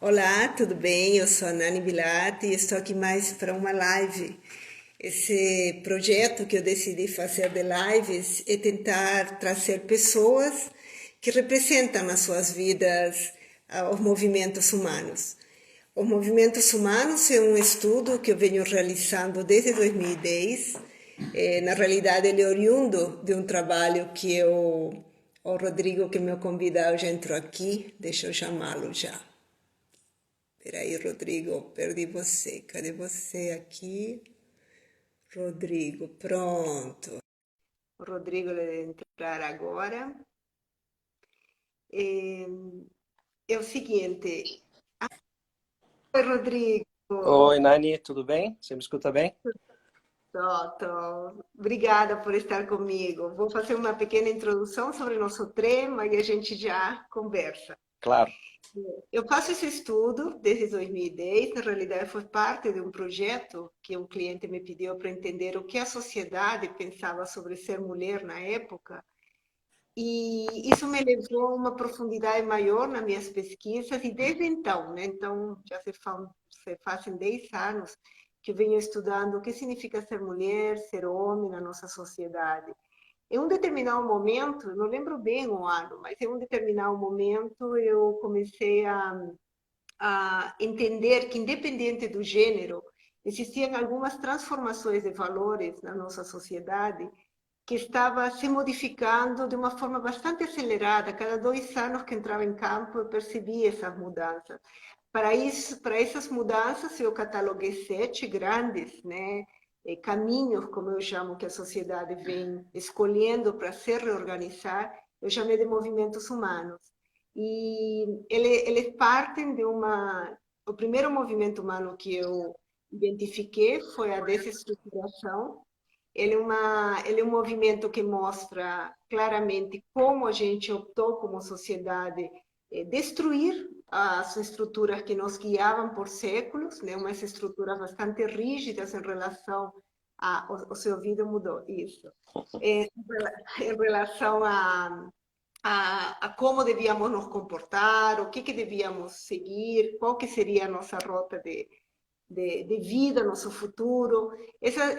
Olá, tudo bem? Eu sou a Nani Bilati e estou aqui mais para uma live. Esse projeto que eu decidi fazer de lives é tentar trazer pessoas que representam nas suas vidas os movimentos humanos. Os movimentos humanos é um estudo que eu venho realizando desde 2010. Na realidade, ele é oriundo de um trabalho que o Rodrigo, que me convidou, já entrou aqui. Deixa eu chamá-lo já. Peraí, Rodrigo, perdi você. Cadê você aqui? Rodrigo, pronto. O Rodrigo deve entrar agora. É, é o seguinte. Oi, Rodrigo. Oi, Nani, tudo bem? Você me escuta bem? Obrigada por estar comigo. Vou fazer uma pequena introdução sobre o nosso tema e a gente já conversa. Claro. Eu faço esse estudo desde 2010. Na realidade, foi parte de um projeto que um cliente me pediu para entender o que a sociedade pensava sobre ser mulher na época. E isso me levou a uma profundidade maior nas minhas pesquisas. E desde então, né? Então, se fazem 10 anos que eu venho estudando o que significa ser mulher, ser homem na nossa sociedade. Em um determinado momento, não lembro bem o ano, mas em um determinado momento eu comecei a entender que, independente do gênero, existiam algumas transformações de valores na nossa sociedade que estava se modificando de uma forma bastante acelerada. Cada 2 anos que entrava em campo, eu percebia essas mudanças. Para isso, para essas mudanças, eu cataloguei 7 grandes, né, caminhos, como eu chamo, que a sociedade vem escolhendo para se reorganizar. Eu chamei de movimentos humanos. E eles partem de uma. O primeiro movimento humano que eu identifiquei foi a desestruturação. Ele é um movimento que mostra claramente como a gente optou como sociedade destruir as estruturas que nos guiavam por séculos, né? Umas estruturas bastante rígidas em relação o seu vida mudou isso, em relação a como devíamos nos comportar, o que devíamos seguir, qual que seria a nossa rota de vida, nosso futuro.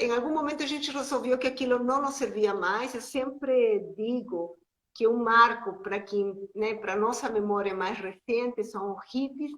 Em algum momento a gente resolveu que aquilo não nos servia mais. Eu sempre digo que um marco para quem, né, para nossa memória mais recente são os hippies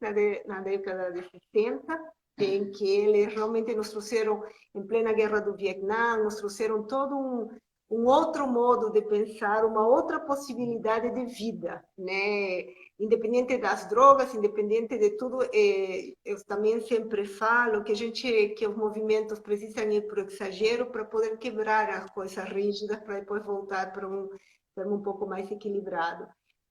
na década de 60, em que eles realmente nos trouxeram, em plena guerra do Vietnã, nos trouxeram todo um outro modo de pensar, uma outra possibilidade de vida, né? Independente das drogas, independente de tudo, eu também sempre falo que os movimentos precisam ir para o exagero para poder quebrar as coisas rígidas, para depois voltar para um pouco mais equilibrado.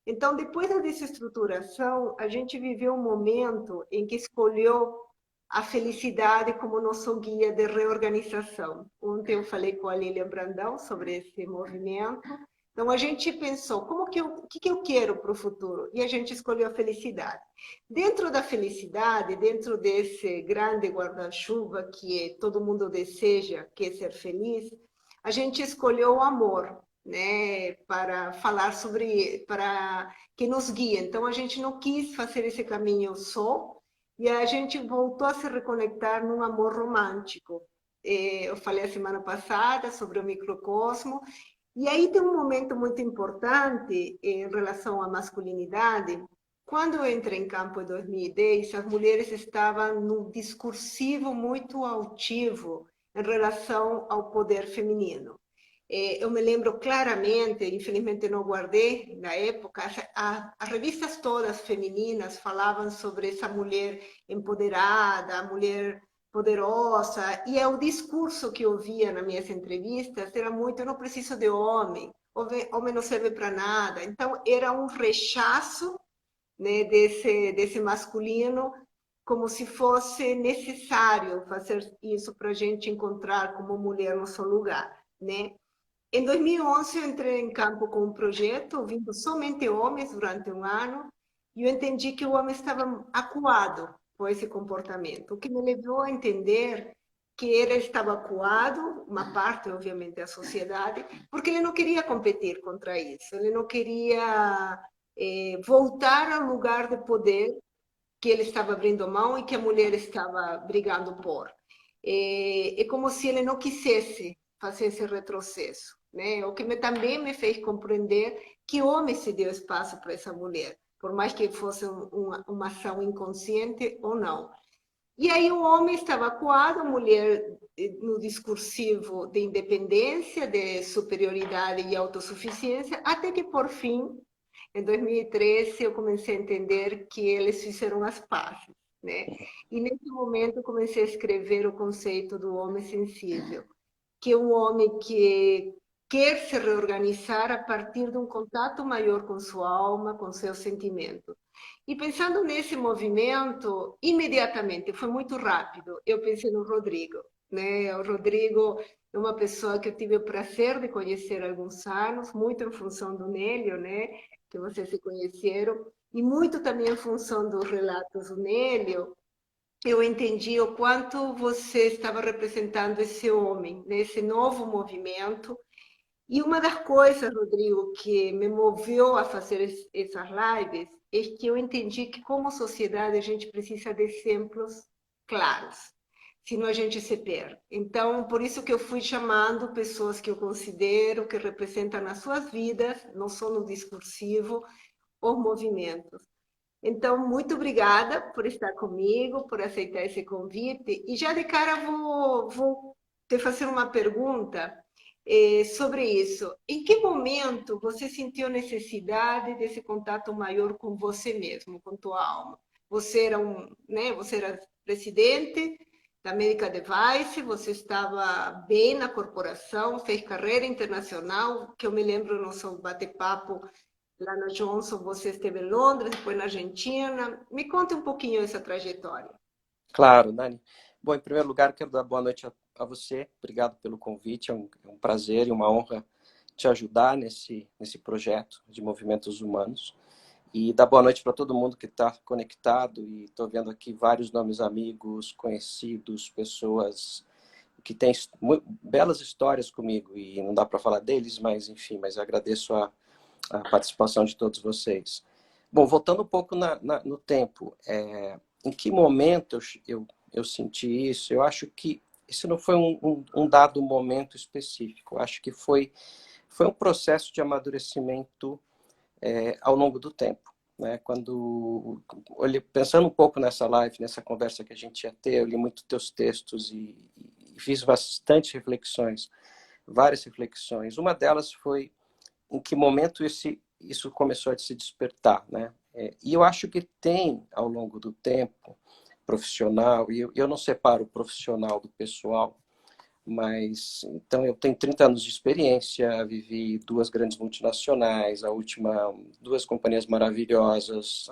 Então, depois da desestruturação, a gente viveu um momento em que escolheu a felicidade como nosso guia de reorganização. Ontem eu falei com a Lília Brandão sobre esse movimento. Então a gente pensou, o que eu quero para o futuro? E a gente escolheu a felicidade. Dentro da felicidade, dentro desse grande guarda-chuva que todo mundo deseja, que é ser feliz, a gente escolheu o amor, né, para falar sobre, para que nos guie. Então a gente não quis fazer esse caminho só, e a gente voltou a se reconectar num amor romântico. Eu falei a semana passada sobre o microcosmo, e aí tem um momento muito importante em relação à masculinidade. Quando eu entrei em campo em 2010, as mulheres estavam num discursivo muito altivo em relação ao poder feminino. Eu me lembro claramente, infelizmente não guardei na época, as revistas todas femininas falavam sobre essa mulher empoderada, a mulher poderosa, e o discurso que eu via nas minhas entrevistas era muito: eu não preciso de homem, homem não serve para nada. Então era um rechaço, né, desse masculino, como se fosse necessário fazer isso para a gente encontrar como mulher nosso lugar, né? Em 2011, eu entrei em campo com um projeto, ouvindo somente homens durante um ano, e eu entendi que o homem estava acuado com esse comportamento, o que me levou a entender que ele estava acuado, uma parte, obviamente, da sociedade, porque ele não queria competir contra isso, ele não queria voltar ao lugar de poder que ele estava abrindo mão e que a mulher estava brigando por. É como se ele não quisesse fazer esse retrocesso, né? O que também me fez compreender que o homem se deu espaço para essa mulher, por mais que fosse uma ação inconsciente ou não. E aí o homem estava acuado, a mulher no discursivo de independência, de superioridade e autossuficiência, até que, por fim, em 2013, eu comecei a entender que eles fizeram as pazes, né? E nesse momento eu comecei a escrever o conceito do homem sensível, que é um homem que quer se reorganizar a partir de um contato maior com sua alma, com seus sentimentos. E pensando nesse movimento, imediatamente, foi muito rápido, eu pensei no Rodrigo, né? O Rodrigo é uma pessoa que eu tive o prazer de conhecer há alguns anos, muito em função do Nélio, né? Que vocês se conheceram, e muito também em função dos relatos do Nélio, eu entendi o quanto você estava representando esse homem, nesse novo movimento. E uma das coisas, Rodrigo, que me moveu a fazer essas lives é que eu entendi que, como sociedade, a gente precisa de exemplos claros, senão a gente se perde. Então, por isso que eu fui chamando pessoas que eu considero que representam nas suas vidas, não só no discursivo, os movimentos. Então, muito obrigada por estar comigo, por aceitar esse convite. E já de cara vou te fazer uma pergunta sobre isso. Em que momento você sentiu necessidade desse contato maior com você mesmo, com tua alma? Você era né, você era presidente da Medical Device, você estava bem na corporação, fez carreira internacional, que eu me lembro no nosso bate-papo lá na Johnson, você esteve em Londres, depois na Argentina. Me conte um pouquinho essa trajetória. Claro, Nani. Bom, em primeiro lugar, quero dar boa noite a você. Obrigado pelo convite. É um prazer e uma honra te ajudar nesse projeto de movimentos humanos. E dar boa noite para todo mundo que está conectado. E estou vendo aqui vários nomes amigos, conhecidos, pessoas que têm belas histórias comigo. E não dá para falar deles, mas enfim, mas agradeço a participação de todos vocês. Bom, voltando um pouco no tempo, em que momento eu senti isso? Eu acho que isso não foi um dado momento específico. Eu acho que foi um processo de amadurecimento ao longo do tempo. Né? Quando pensando um pouco nessa live, nessa conversa que a gente ia ter, eu li muito teus textos e fiz bastante reflexões, várias reflexões. Uma delas foi em que momento isso começou a se despertar, né? E eu acho que tem, ao longo do tempo, profissional, e eu não separo o profissional do pessoal, mas, então, eu tenho 30 anos de experiência, vivi duas grandes multinacionais, a última, duas companhias maravilhosas,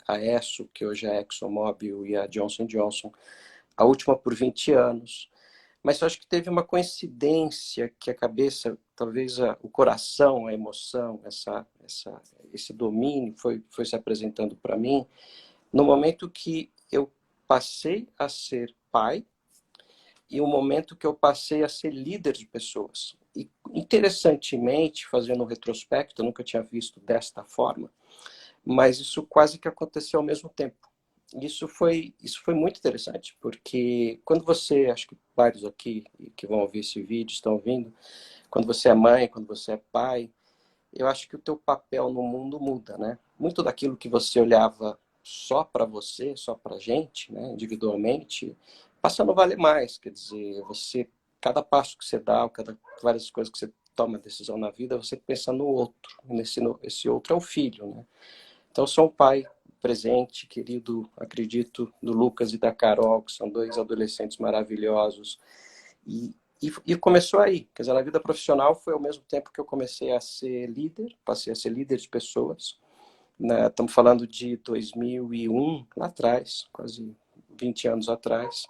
a ESSO, que hoje é a ExxonMobil, e a Johnson Johnson, a última por 20 anos, mas eu acho que teve uma coincidência que a cabeça, talvez o coração, a emoção, esse domínio foi se apresentando para mim no momento que eu passei a ser pai e o momento que eu passei a ser líder de pessoas. E, interessantemente, fazendo um retrospecto, eu nunca tinha visto desta forma, mas isso quase que aconteceu ao mesmo tempo. Isso foi muito interessante, porque quando você, acho que vários aqui que vão ouvir esse vídeo estão ouvindo, quando você é mãe, quando você é pai, eu acho que o teu papel no mundo muda, né? Muito daquilo que você olhava só para você, só para a gente, né, individualmente, passa a não valer mais. Quer dizer, cada passo que você dá, várias coisas que você toma decisão na vida, você pensa no outro. Esse outro é o filho, né? Então, eu sou um pai presente, querido, acredito, do Lucas e da Carol, que são dois adolescentes maravilhosos. E começou aí. Quer dizer, na vida profissional foi ao mesmo tempo que eu comecei a ser líder, passei a ser líder de pessoas. Né? Estamos falando de 2001, lá atrás, quase 20 anos atrás,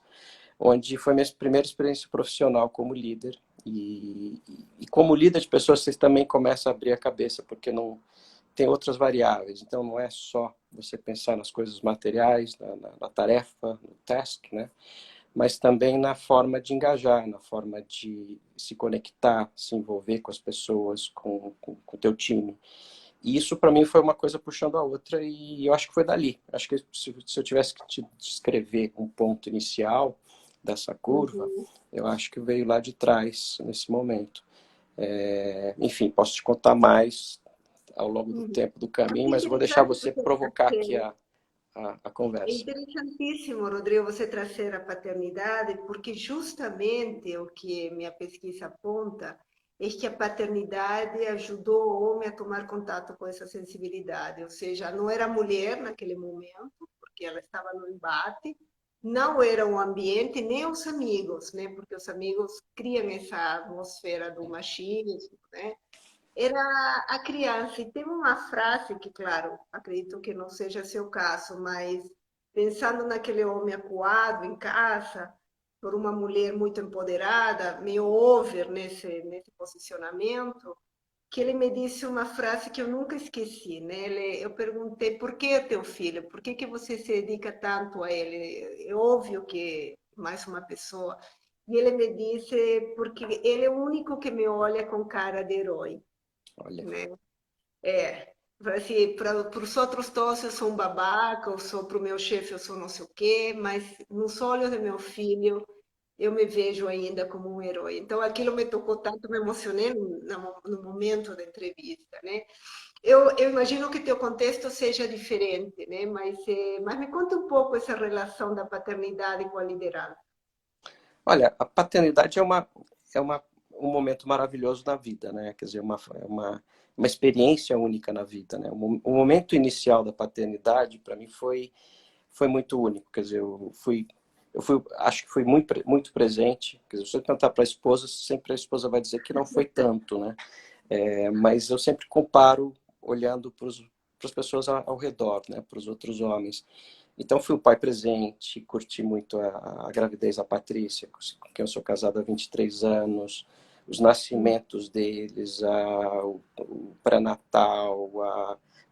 onde foi minha primeira experiência profissional como líder. E como líder de pessoas, vocês também começam a abrir a cabeça, porque não tem outras variáveis. Então, não é só você pensar nas coisas materiais, na tarefa, no task, né? Mas também na forma de engajar, na forma de se conectar, se envolver com as pessoas, com o teu time. E isso para mim foi uma coisa puxando a outra e eu acho que foi dali. Acho que se eu tivesse que te descrever um ponto inicial dessa curva, Uhum, eu acho que veio lá de trás, nesse momento. Enfim, posso te contar mais ao longo do uhum. tempo do Porque caminho, é mas eu vou deixar interessante você você provocar aqui trazer, a é conversa. interessantíssimo, Rodrigo, você trazer a paternidade, porque justamente o que minha pesquisa aponta é que a paternidade ajudou o homem a tomar contato com essa sensibilidade, ou seja, não era a mulher naquele momento, porque ela estava no embate, não era o ambiente, nem os amigos, né? Porque os amigos criam essa atmosfera do machismo, né? Era a criança. E tem uma frase que, claro, acredito que não seja seu caso, mas pensando naquele homem acuado em casa, por uma mulher muito empoderada, meio over nesse posicionamento, que ele me disse uma frase que eu nunca esqueci, né? Eu perguntei, por que teu filho? Por que você se dedica tanto a ele? É óbvio que mais uma pessoa. E ele me disse, porque ele é o único que me olha com cara de herói, Olha, né? É, assim, para os outros todos eu sou um babaca, eu sou para o meu chefe eu sou não sei o quê, mas nos olhos do meu filho eu me vejo ainda como um herói. Então aquilo me tocou tanto, me emocionei no momento da entrevista, né? Eu imagino que teu contexto seja diferente, né? Mas me conta um pouco essa relação da paternidade com a liderança. olha, a paternidade é um momento maravilhoso na vida, né? Quer dizer, uma experiência única na vida, né? O momento inicial da paternidade, para mim, foi muito único. Quer dizer, acho que fui muito presente. Quer dizer, se eu perguntar para a esposa, sempre a esposa vai dizer que não foi tanto, né? Mas eu sempre comparo olhando para as pessoas ao redor, né? Para os outros homens. Então, fui o pai presente, curti muito a gravidez da Patrícia, com quem eu sou casado há 23 anos, os Hum, nascimentos deles, o pré-natal,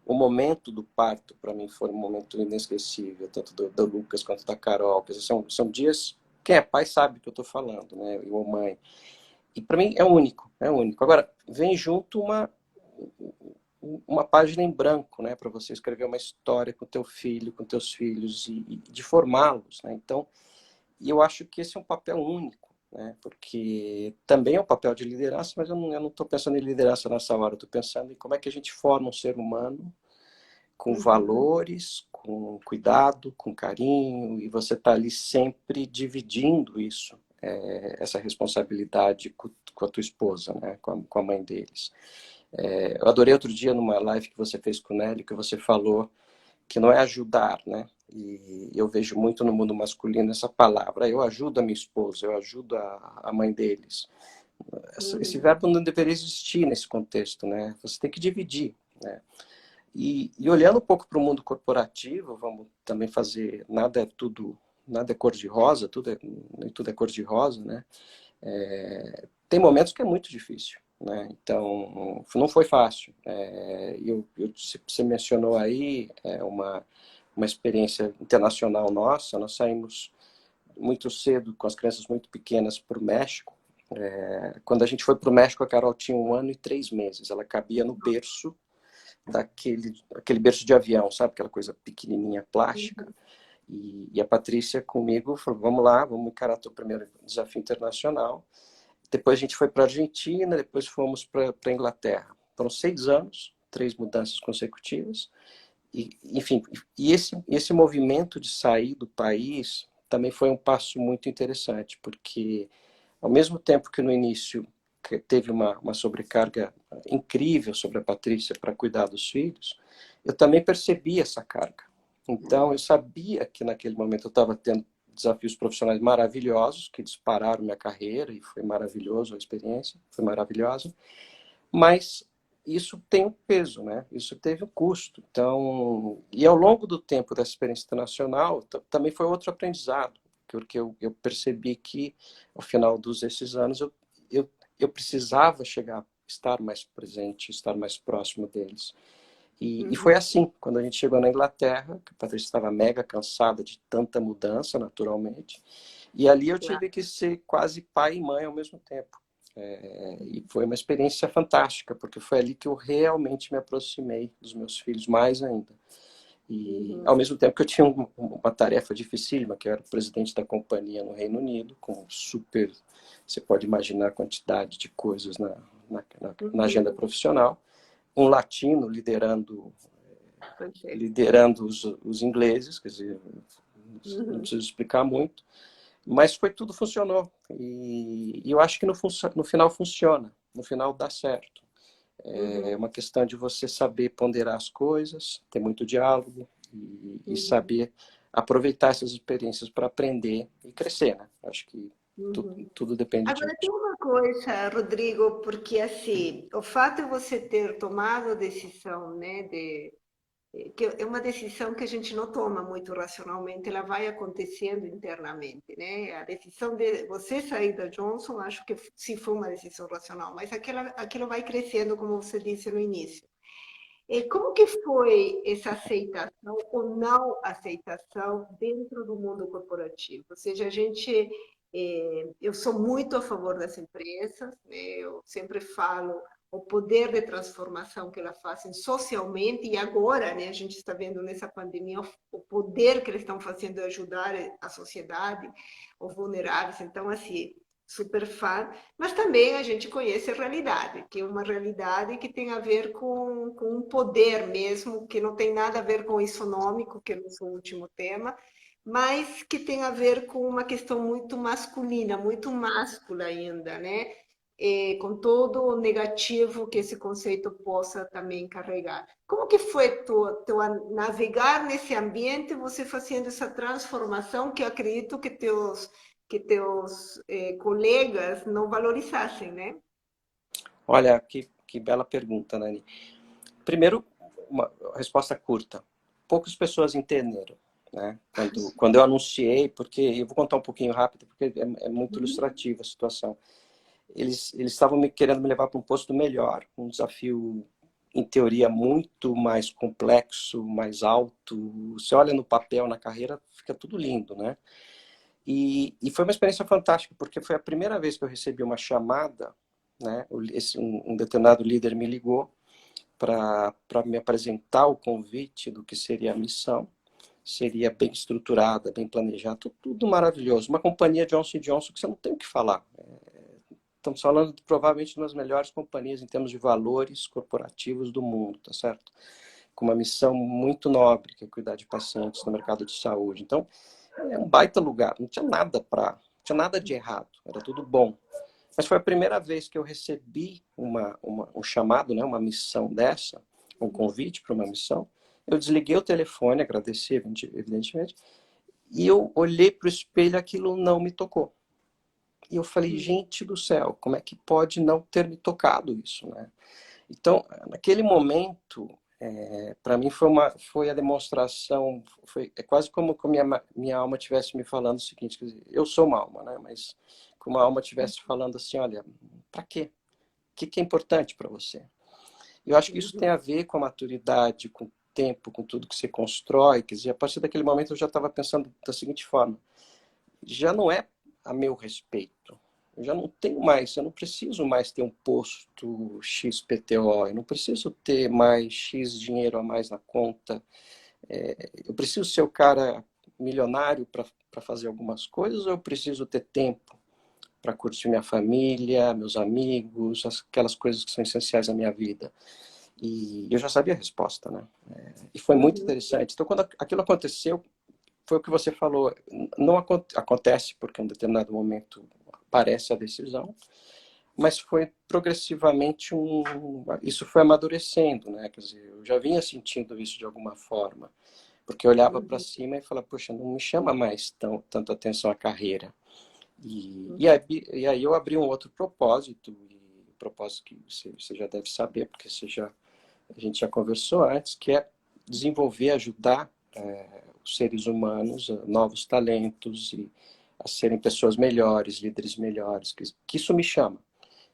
o momento do parto, para mim, foi um momento inesquecível, tanto do Lucas quanto da Carol. Quer dizer, são dias. Quem é pai sabe o que eu estou falando, né? E a mãe. E para mim é único, é único. Agora, vem junto uma página em branco, né, para você escrever uma história com teu filho, com teus filhos e de formá-los, né? Então, e eu acho que esse é um papel único, né? Porque também é um papel de liderança, mas eu não estou pensando em liderança nessa hora, eu estou pensando em como é que a gente forma um ser humano com uhum, valores, com cuidado, com carinho, e você está ali sempre dividindo isso, essa responsabilidade com a tua esposa, né? Com a mãe deles. Eu adorei outro dia numa live que você fez com o Nélio, que você falou que não é ajudar, né? E eu vejo muito no mundo masculino essa palavra. Eu ajudo a minha esposa, eu ajudo a mãe deles. Esse uhum, verbo não deveria existir nesse contexto, né? Você tem que dividir, né? E olhando um pouco para o mundo corporativo, vamos também fazer nada é cor de rosa, nem tudo é cor de rosa, né? Tem momentos que é muito difícil, né? Então, não foi fácil. Você mencionou aí uma experiência internacional nossa. Nós saímos muito cedo, com as crianças muito pequenas, para o México. Quando a gente foi para o México, a Carol tinha 1 ano e 3 meses. Ela cabia no berço aquele berço de avião, sabe? Aquela coisa pequenininha, plástica. uhum. E a Patrícia comigo falou, vamos lá, vamos encarar o primeiro desafio internacional. Depois a gente foi para a Argentina, depois fomos para a Inglaterra. Foram 6 anos, 3 mudanças consecutivas. Enfim, e esse movimento de sair do país também foi um passo muito interessante, porque ao mesmo tempo que no início teve uma sobrecarga incrível sobre a Patrícia para cuidar dos filhos, eu também percebi essa carga. Então, eu sabia que naquele momento eu estava tendo desafios profissionais maravilhosos que dispararam minha carreira e foi maravilhoso a experiência, foi maravilhosa, mas isso tem um peso, né? Isso teve um custo. Então, e ao longo do tempo dessa experiência internacional, também foi outro aprendizado, porque eu percebi que ao final desses anos eu, eu precisava estar mais presente, estar mais próximo deles. E foi Uhum. assim, quando a gente chegou na Inglaterra, que a Patrícia estava mega cansada de tanta mudança, naturalmente, e ali eu Claro. tive que ser quase pai e mãe ao mesmo tempo. E foi uma experiência fantástica, porque foi ali que eu realmente me aproximei dos meus filhos mais ainda. E, ao mesmo tempo que eu tinha uma tarefa dificílima, que eu era o presidente da companhia no Reino Unido, com super... Você pode imaginar a quantidade de coisas na agenda profissional. Um latino liderando os ingleses, quer dizer, não preciso explicar muito. Mas tudo funcionou. E eu acho que no final funciona. No final dá certo. É uma questão de você saber ponderar as coisas, ter muito diálogo e saber aproveitar essas experiências para aprender e crescer, né? Acho que tudo depende Agora, tem disso. uma coisa, Rodrigo, porque assim, o fato de você ter tomado a decisão, né, que é uma decisão que a gente não toma muito racionalmente, ela vai acontecendo internamente, né? A decisão de você sair da Johnson, acho que sim foi uma decisão racional, mas aquilo vai crescendo, como você disse no início. E como que foi essa aceitação ou não aceitação dentro do mundo corporativo? Ou seja, eu sou muito a favor das empresas, né? Eu sempre falo o poder de transformação que elas fazem socialmente e agora, né, a gente está vendo nessa pandemia o poder que eles estão fazendo de ajudar a sociedade, os vulneráveis. Então, assim, super fã, mas também a gente conhece a realidade, que é uma realidade que tem a ver com um poder mesmo, que não tem nada a ver com o isonômico, que é o nosso último tema, mas que tem a ver com uma questão muito masculina, muito máscula ainda, né? E com todo o negativo que esse conceito possa também carregar. Como que foi tu navegar nesse ambiente, você fazendo essa transformação que eu acredito que teus colegas não valorizassem, né? Olha, que bela pergunta, Nani. Primeiro, uma resposta curta. Poucas pessoas entenderam, né? Quando eu anunciei, porque eu vou contar um pouquinho rápido, porque é muito ilustrativa a situação. Eles estavam querendo me levar para um posto melhor, um desafio, em teoria, muito mais complexo, mais alto. Você olha no papel, na carreira, fica tudo lindo, né? E foi uma experiência fantástica, porque foi a primeira vez que eu recebi uma chamada, né? Um determinado líder me ligou para me apresentar o convite do que seria a missão. Seria bem estruturada, bem planejada, tudo maravilhoso. Uma companhia Johnson Johnson que você não tem o que falar. Estamos falando de, provavelmente de uma das melhores companhias em termos de valores corporativos do mundo, tá certo? Com uma missão muito nobre, que é cuidar de pacientes no mercado de saúde. Então, é um baita lugar, não tinha nada de errado, era tudo bom. Mas foi a primeira vez que eu recebi um chamado, né, uma missão dessa, um convite para uma missão. Eu desliguei o telefone, agradeci, evidentemente, e eu olhei para o espelho e aquilo não me tocou. E eu falei, gente do céu, como é que pode não ter me tocado isso, né? Então, naquele momento, para mim foi a demonstração, é quase como que minha alma estivesse me falando o seguinte, quer dizer, eu sou uma alma, né? Mas como a alma estivesse falando assim, olha, para quê? O que é importante para você? Eu acho que isso tem a ver com a maturidade, com o tempo, com tudo que você constrói. Quer dizer, a partir daquele momento eu já estava pensando da seguinte forma, já não é a meu respeito. Eu já não tenho mais, eu não preciso mais ter um posto XPTO, eu não preciso ter mais X dinheiro a mais na conta. Eu preciso ser o cara milionário para fazer algumas coisas ou eu preciso ter tempo para curtir minha família, meus amigos, aquelas coisas que são essenciais à minha vida? E eu já sabia a resposta, né? E foi muito interessante. Então, quando aquilo aconteceu, foi o que você falou, não acontece porque em um determinado momento aparece a decisão, mas foi progressivamente isso foi amadurecendo, né? Quer dizer, eu já vinha sentindo isso de alguma forma, porque eu olhava para cima e falava, poxa, não me chama mais tanto atenção a carreira. E aí eu abri um outro propósito, e propósito que você já deve saber, porque a gente já conversou antes, que é desenvolver, ajudar os seres humanos, novos talentos e a serem pessoas melhores, líderes melhores, que isso me chama.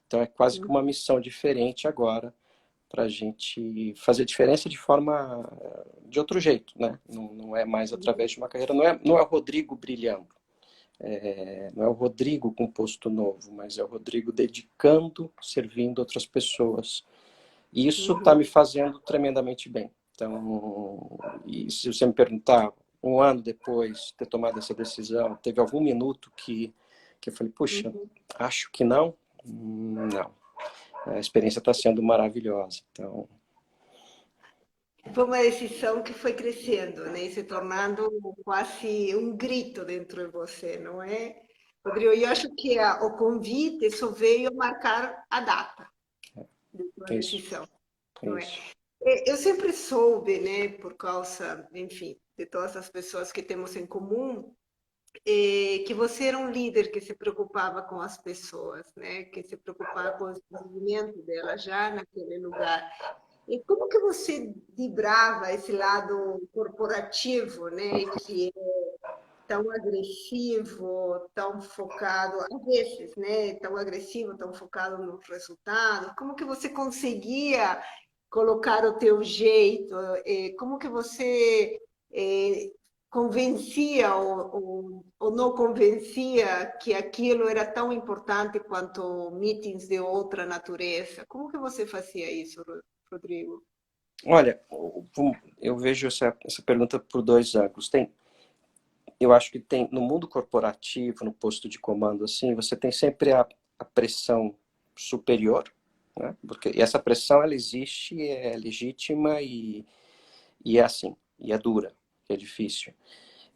Então é quase que uma missão diferente agora para a gente fazer diferença de outro jeito, né? Não é mais através de uma carreira, não é o Rodrigo brilhando, Não é o Rodrigo com posto novo, mas é o Rodrigo dedicando, servindo outras pessoas. E isso está me fazendo tremendamente bem. Então, e se você me perguntar, um ano depois de ter tomado essa decisão, teve algum minuto que eu falei, puxa, acho que não? Não. A experiência está sendo maravilhosa. Então, Foi uma decisão que foi crescendo, né? E se tornando quase um grito dentro de você, não é? Rodrigo, eu acho que o convite só veio marcar a data de sua é isso. decisão, É não é? isso. Eu sempre soube, né, por causa, enfim, de todas as pessoas que temos em comum, que você era um líder que se preocupava com as pessoas, né, que se preocupava com o desenvolvimento delas já naquele lugar. E como que você vibrava esse lado corporativo, né, que é tão agressivo, tão focado, às vezes, né, tão agressivo, tão focado nos resultados? Como que você conseguia colocar o teu jeito? Como que você convencia ou não convencia que aquilo era tão importante quanto meetings de outra natureza? Como que você fazia isso, Rodrigo? Olha, eu vejo essa pergunta por dois ângulos. Eu acho que tem no mundo corporativo, no posto de comando, assim, você tem sempre a pressão superior, né? E essa pressão ela existe, é legítima e é assim, e é dura, é difícil.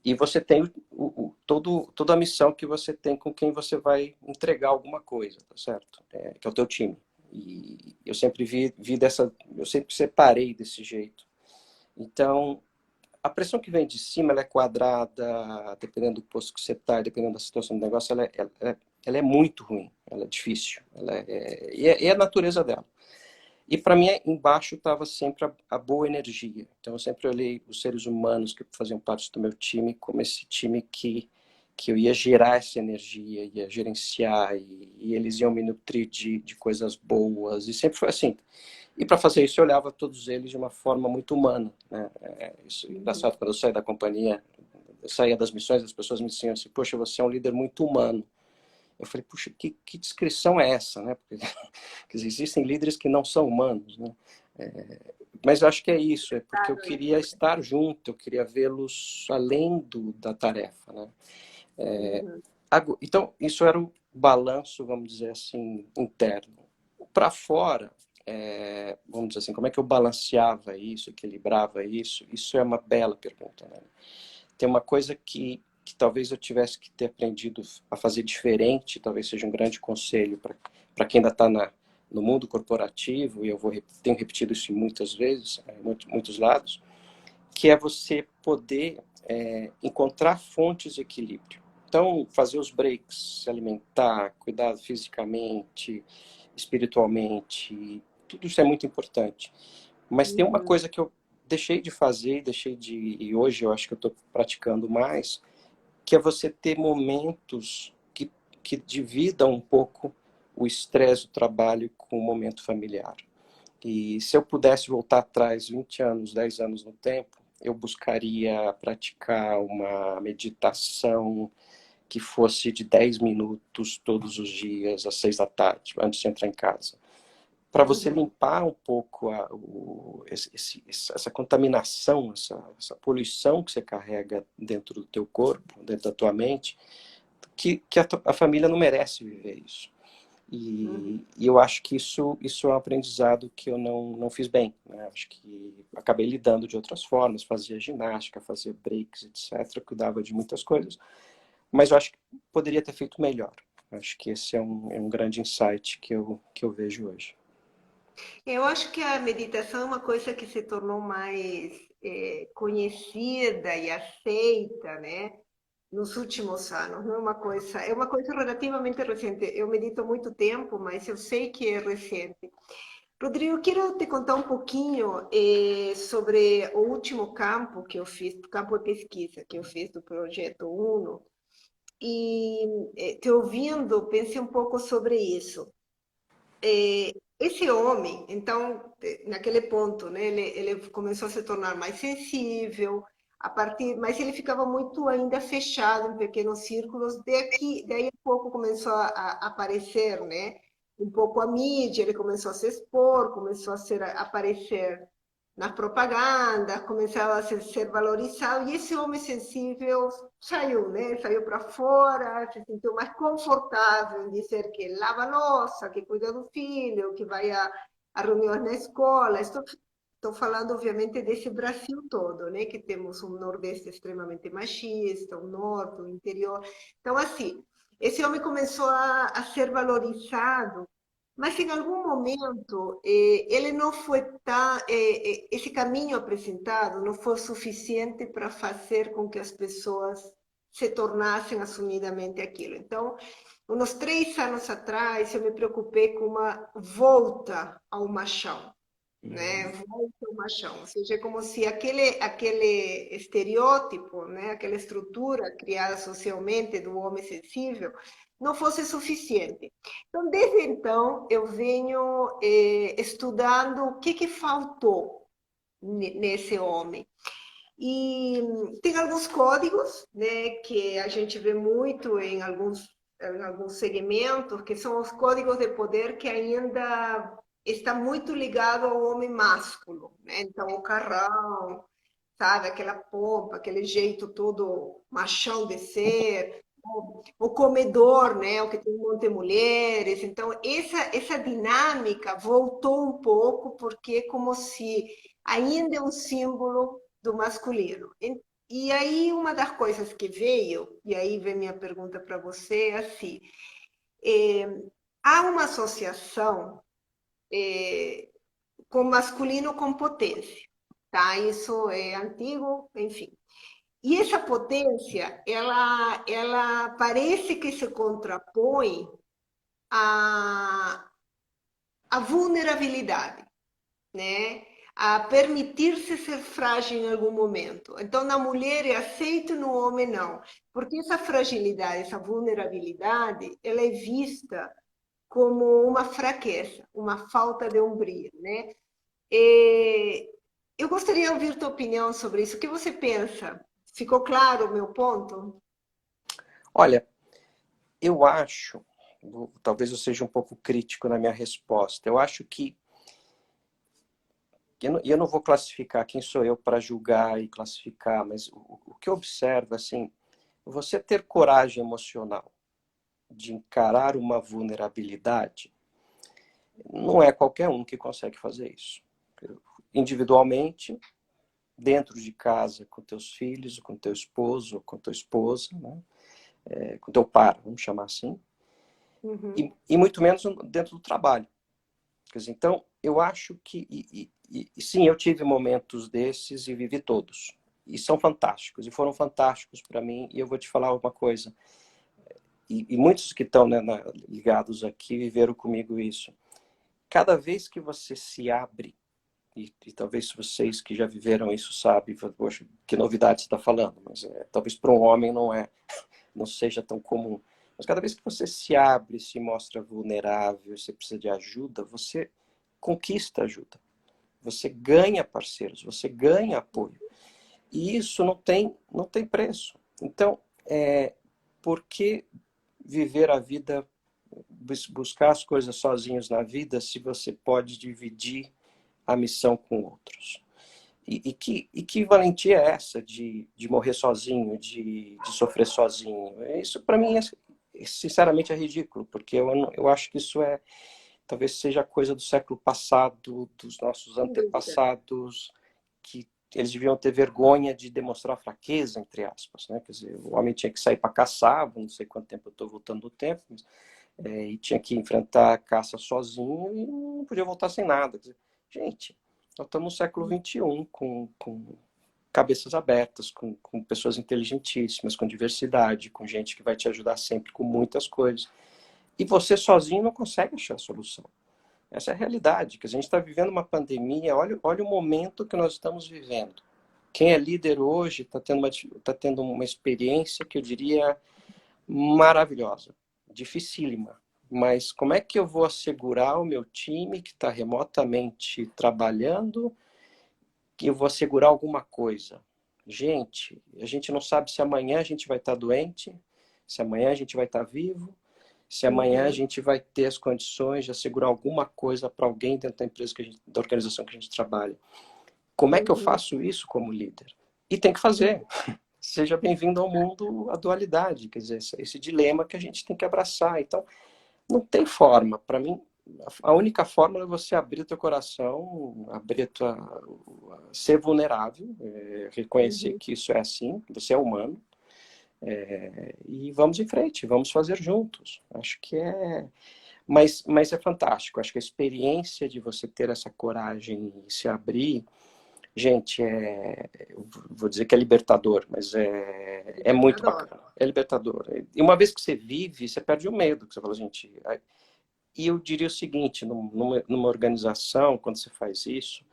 E você tem toda a missão que você tem com quem você vai entregar alguma coisa, tá certo? Que é o teu time. E eu sempre eu sempre separei desse jeito. Então, a pressão que vem de cima, ela é quadrada, dependendo do posto que você está, dependendo da situação do negócio, ela é muito ruim, ela é difícil, e é a natureza dela. E para mim, embaixo estava sempre a boa energia. Então, eu sempre olhei os seres humanos que faziam parte do meu time como esse time que eu ia gerar essa energia, ia gerenciar, e eles iam me nutrir de coisas boas, e sempre foi assim. E para fazer isso, eu olhava todos eles de uma forma muito humana. Né? Isso é engraçado, quando eu saí da companhia, eu saía das missões, as pessoas me diziam assim, poxa, você é um líder muito humano. Eu falei, puxa, que descrição é essa? Né? Porque existem líderes que não são humanos. Né? Mas eu acho que é isso, é porque eu queria estar junto, eu queria vê-los além da tarefa. Né? Então, isso era o balanço, vamos dizer assim, interno. Para fora, vamos dizer assim, como é que eu balanceava isso, equilibrava isso? Isso é uma bela pergunta. Né? Tem uma coisa que talvez eu tivesse que ter aprendido a fazer diferente, talvez seja um grande conselho para quem ainda está no mundo corporativo, e tenho repetido isso muitas vezes, em muitos lados, que é você poder encontrar fontes de equilíbrio. Então, fazer os breaks, se alimentar, cuidar fisicamente, espiritualmente, tudo isso é muito importante. Mas tem uma coisa que eu deixei de fazer, e hoje eu acho que eu estou praticando mais, que é você ter momentos que dividam um pouco o estresse do trabalho com o momento familiar. E se eu pudesse voltar atrás 20 anos, 10 anos no tempo, eu buscaria praticar uma meditação que fosse de 10 minutos todos os dias, às 6 da tarde, antes de entrar em casa. Para você limpar um pouco essa contaminação, essa poluição que você carrega dentro do teu corpo, dentro da tua mente, que a família não merece viver isso. E eu acho que isso é um aprendizado que eu não fiz bem. Né? Acho que acabei lidando de outras formas, fazia ginástica, fazia breaks, etc. Cuidava de muitas coisas, mas eu acho que poderia ter feito melhor. Acho que esse é um grande insight que eu vejo hoje. Eu acho que a meditação é uma coisa que se tornou mais conhecida e aceita, né, nos últimos anos. Não é uma coisa relativamente recente. Eu medito há muito tempo, mas eu sei que é recente. Rodrigo, quero te contar um pouquinho sobre o último campo que eu fiz, campo de pesquisa que eu fiz do projeto Uno. E te ouvindo, pensei um pouco sobre isso. Esse homem, então, naquele ponto, né, ele começou a se tornar mais sensível, mas ele ficava muito ainda fechado em pequenos círculos. Daí a pouco começou a aparecer, né? Um pouco a mídia, ele começou a se expor, começou a aparecer na propaganda, começava a ser valorizado, e esse homem sensível saiu, né? Saiu para fora, se sentiu mais confortável em dizer que lava a louça, que cuida do filho, que vai a reuniões na escola. Estou falando, obviamente, desse Brasil todo, né? Que temos um Nordeste extremamente machista, um Norte, um interior. Então, assim, esse homem começou a ser valorizado, mas em algum momento ele não foi esse caminho apresentado não foi suficiente para fazer com que as pessoas se tornassem assumidamente aquilo. Então, uns 3 anos atrás, eu me preocupei com uma volta ao machão, né? Volta ao machão, ou seja, é como se aquele estereótipo, né? Aquela estrutura criada socialmente do homem sensível não fosse suficiente. Então, desde então, eu venho estudando o que faltou nesse homem. E tem alguns códigos, né, que a gente vê muito em alguns segmentos, que são os códigos de poder que ainda está muito ligado ao homem másculo, né? Então, o carrão, sabe, aquela pompa, aquele jeito todo machão de ser, o comedor, né, o que tem um monte de mulheres. Então, essa dinâmica voltou um pouco, porque é como se ainda é um símbolo do masculino. E aí, uma das coisas que veio, e aí vem minha pergunta para você, é assim, é, há uma associação com masculino com potência, tá? Isso é antigo, enfim. E essa potência, ela parece que se contrapõe à vulnerabilidade, né? A permitir-se ser frágil em algum momento. Então, na mulher é aceito, no homem não. Porque essa fragilidade, essa vulnerabilidade, ela é vista como uma fraqueza, uma falta de hombria, né? E eu gostaria de ouvir tua opinião sobre isso. O que você pensa? Ficou claro o meu ponto? Olha, eu acho, talvez eu seja um pouco crítico na minha resposta, eu acho que eu não vou classificar, quem sou eu para julgar e classificar, mas o que eu observo, assim, você ter coragem emocional de encarar uma vulnerabilidade, não é qualquer um que consegue fazer isso. Individualmente, dentro de casa, com teus filhos, com teu esposo, com tua esposa, né? Com teu par, vamos chamar assim, Uhum. e muito menos dentro do trabalho. Quer dizer, então, eu acho que, sim, eu tive momentos desses e vivi todos. E são fantásticos, e foram fantásticos para mim. E eu vou te falar uma coisa, e muitos que estão, né, ligados aqui viveram comigo isso. Cada vez que você se abre, e talvez vocês que já viveram isso sabem, poxa, que novidade você está falando, mas talvez para um homem não seja tão comum. Mas cada vez que você se abre, se mostra vulnerável, você precisa de ajuda, você conquista ajuda. Você ganha parceiros, você ganha apoio. E isso não tem preço. Então, por que viver a vida, buscar as coisas sozinhos na vida, se você pode dividir a missão com outros? E que valentia é essa de morrer sozinho, de sofrer sozinho? Isso, para mim, sinceramente, é ridículo, porque eu acho que isso talvez seja coisa do século passado, dos nossos Sem dúvida. antepassados, que eles deviam ter vergonha de demonstrar fraqueza, entre aspas, né? Quer dizer, o homem tinha que sair para caçar, não sei quanto tempo eu estou voltando do tempo, mas, e tinha que enfrentar a caça sozinho e não podia voltar sem nada. Quer dizer, gente, nós estamos no século XXI, com cabeças abertas, com pessoas inteligentíssimas, com diversidade, com gente que vai te ajudar sempre com muitas coisas. E você sozinho não consegue achar a solução. Essa é a realidade, que a gente está vivendo uma pandemia, olha o momento que nós estamos vivendo. Quem é líder hoje está tendo uma experiência que eu diria maravilhosa, dificílima. Mas como é que eu vou assegurar o meu time que está remotamente trabalhando, que eu vou assegurar alguma coisa? Gente, a gente não sabe se amanhã a gente vai estar doente, se amanhã a gente vai estar vivo, se amanhã a gente vai ter as condições de assegurar alguma coisa para alguém dentro da empresa da organização que a gente trabalha. Como é que eu faço isso como líder? E tem que fazer. Seja bem-vindo ao mundo, à dualidade, quer dizer, esse dilema que a gente tem que abraçar. Então, não tem forma. Para mim, a única forma é você abrir teu coração, ser vulnerável, reconhecer que isso é assim, você é humano, e vamos em frente, vamos fazer juntos. Acho que é... Mas é fantástico. Acho que a experiência de você ter essa coragem e se abrir, gente, vou dizer que é libertador, mas é muito bacana. É libertador. E uma vez que você vive, você perde o medo. Que você fala, gente... E eu diria o seguinte, numa organização, quando você faz isso,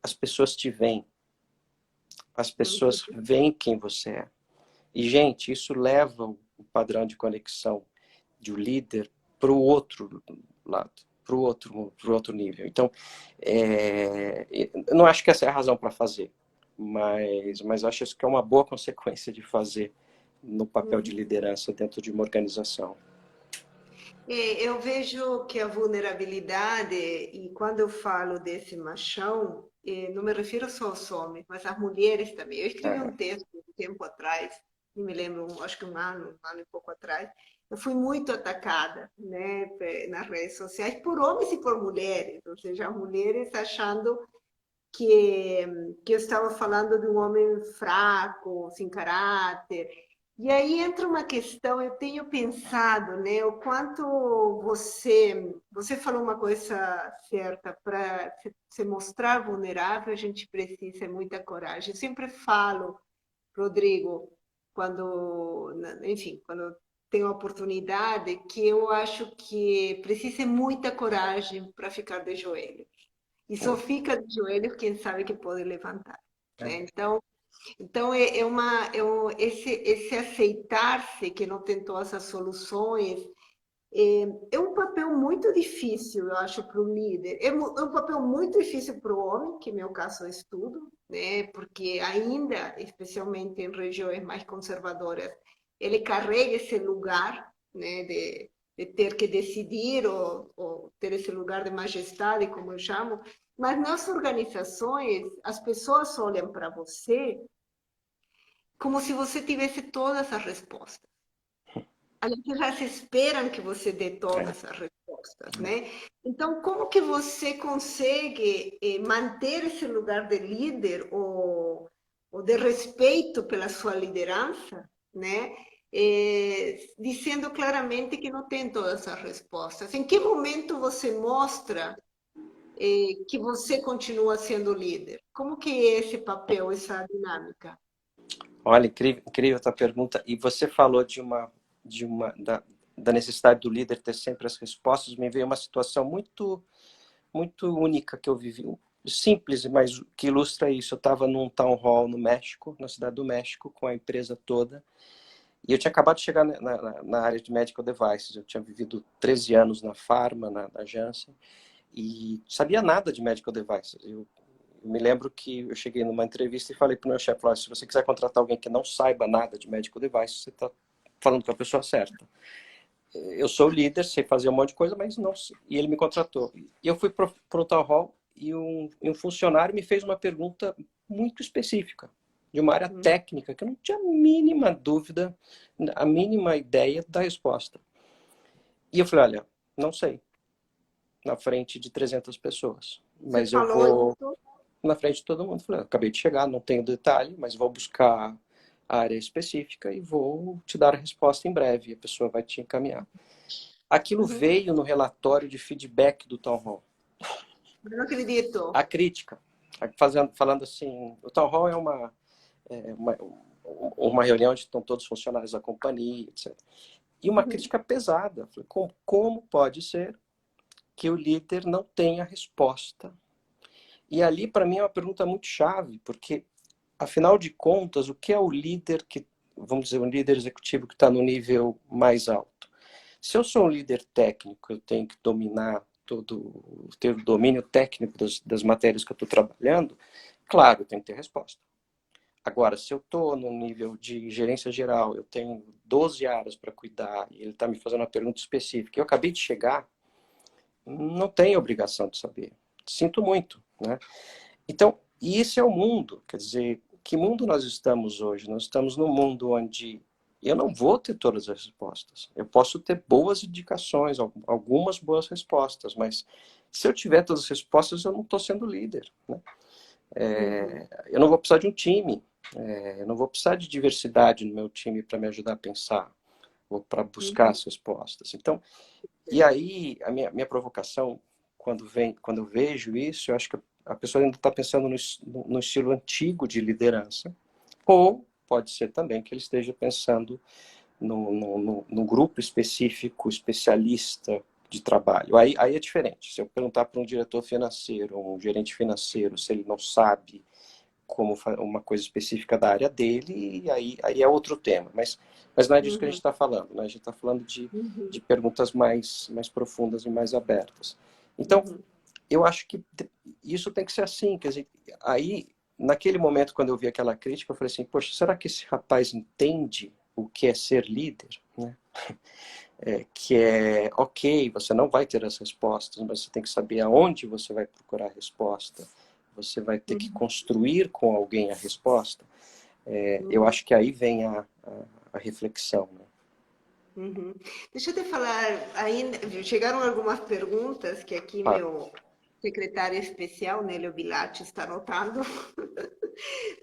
as pessoas te veem. As pessoas veem quem você é. E, gente, isso leva o padrão de conexão de um líder para o outro lado, para o outro nível. Então, eu não acho que essa é a razão para fazer, mas acho isso que é uma boa consequência de fazer no papel de liderança dentro de uma organização. Eu vejo que a vulnerabilidade, e quando eu falo desse machão, não me refiro só aos homens, mas às mulheres também. Eu escrevi um texto um tempo atrás, não me lembro, acho que um ano e pouco atrás. Eu fui muito atacada, né, nas redes sociais por homens e por mulheres, ou seja, mulheres achando que eu estava falando de um homem fraco, sem caráter. E aí entra uma questão, eu tenho pensado, né, o quanto você falou uma coisa certa, para se mostrar vulnerável, a gente precisa de muita coragem. Eu sempre falo, Rodrigo, enfim, quando tenho a oportunidade, que eu acho que precisa de muita coragem para ficar de joelho. E só fica de joelho quem sabe que pode levantar, né? Então esse aceitar-se que não tem todas as soluções é um papel muito difícil, eu acho, para o líder. É um papel muito difícil para o homem, que é meu caso eu estudo, né? Porque ainda, especialmente em regiões mais conservadoras, ele carrega esse lugar, né? De ter que decidir ou ter esse lugar de majestade, como eu chamo. Mas nas organizações, as pessoas olham para você como se você tivesse todas as respostas. Elas esperam que você dê todas as respostas, né? Então, como que você consegue manter esse lugar de líder ou de respeito pela sua liderança, né? Dizendo claramente que não tem todas as respostas. Em que momento você mostra que você continua sendo líder? Como que é esse papel, essa dinâmica? Olha, incrível, incrível a tua pergunta. E você falou da necessidade do líder ter sempre as respostas. Me veio uma situação muito única que eu vivi, simples, mas que ilustra isso. Eu estava num town hall no México, na cidade do México, com a empresa toda. E eu tinha acabado de chegar na área de medical devices. Eu tinha vivido 13 anos na Pharma, na Janssen, e sabia nada de medical devices. Eu me lembro que eu cheguei numa entrevista e falei para o meu chefe, se você quiser contratar alguém que não saiba nada de medical devices, você está falando com a pessoa certa. Eu sou líder, sei fazer um monte de coisa, mas não sei. E ele me contratou. E eu fui para o town hall e um funcionário me fez uma pergunta muito específica, de uma área técnica, que eu não tinha a mínima dúvida, a mínima ideia da resposta. E eu falei, olha, não sei, na frente de 300 pessoas. Mas eu vou na frente de todo mundo. Falei, acabei de chegar, não tenho detalhe, mas vou buscar a área específica e vou te dar a resposta em breve. A pessoa vai te encaminhar. Aquilo veio no relatório de feedback do Town Hall. Não acredito. A crítica. Falando assim, o Town Hall é uma reunião onde estão todos os funcionários da companhia, etc. E uma crítica pesada. Falei, como pode ser que o líder não tenha resposta? E ali, para mim, é uma pergunta muito chave, porque, afinal de contas, o que é o líder vamos dizer, um líder executivo que está no nível mais alto? Se eu sou um líder técnico, eu tenho que ter o domínio técnico das matérias que eu estou trabalhando, claro, eu tenho que ter resposta. Agora, se eu estou no nível de gerência geral, eu tenho 12 áreas para cuidar, e ele está me fazendo uma pergunta específica, eu acabei de chegar, não tenho obrigação de saber. Sinto muito, né? Então, e esse é o mundo. Quer dizer, que mundo nós estamos hoje? Nós estamos num mundo onde eu não vou ter todas as respostas. Eu posso ter boas indicações, algumas boas respostas, mas se eu tiver todas as respostas, eu não estou sendo líder, né? Eu não vou precisar de um time. Eu não vou precisar de diversidade no meu time para me ajudar a pensar, ou para buscar as respostas. Então, e aí, a minha provocação, quando eu vejo isso, eu acho que a pessoa ainda está pensando no estilo antigo de liderança, ou pode ser também que ele esteja pensando no grupo específico, especialista de trabalho. Aí é diferente. Se eu perguntar para um diretor financeiro, um gerente financeiro, se ele não sabe como uma coisa específica da área dele, e aí é outro tema. Mas não é disso que a gente está falando, né? A gente está falando de perguntas mais profundas e mais abertas. Então, eu acho que isso tem que ser assim. Quer dizer, aí, naquele momento, quando eu vi aquela crítica, eu falei assim, poxa, será que esse rapaz entende o que é ser líder? Né? Que é, ok, você não vai ter as respostas, mas você tem que saber aonde você vai procurar a resposta. Você vai ter que construir com alguém a resposta. Eu acho que aí vem a reflexão. Né? Uhum. Deixa eu te falar, ainda chegaram algumas perguntas que aqui Claro. meu secretário especial, Nélio Bilatti, está anotando.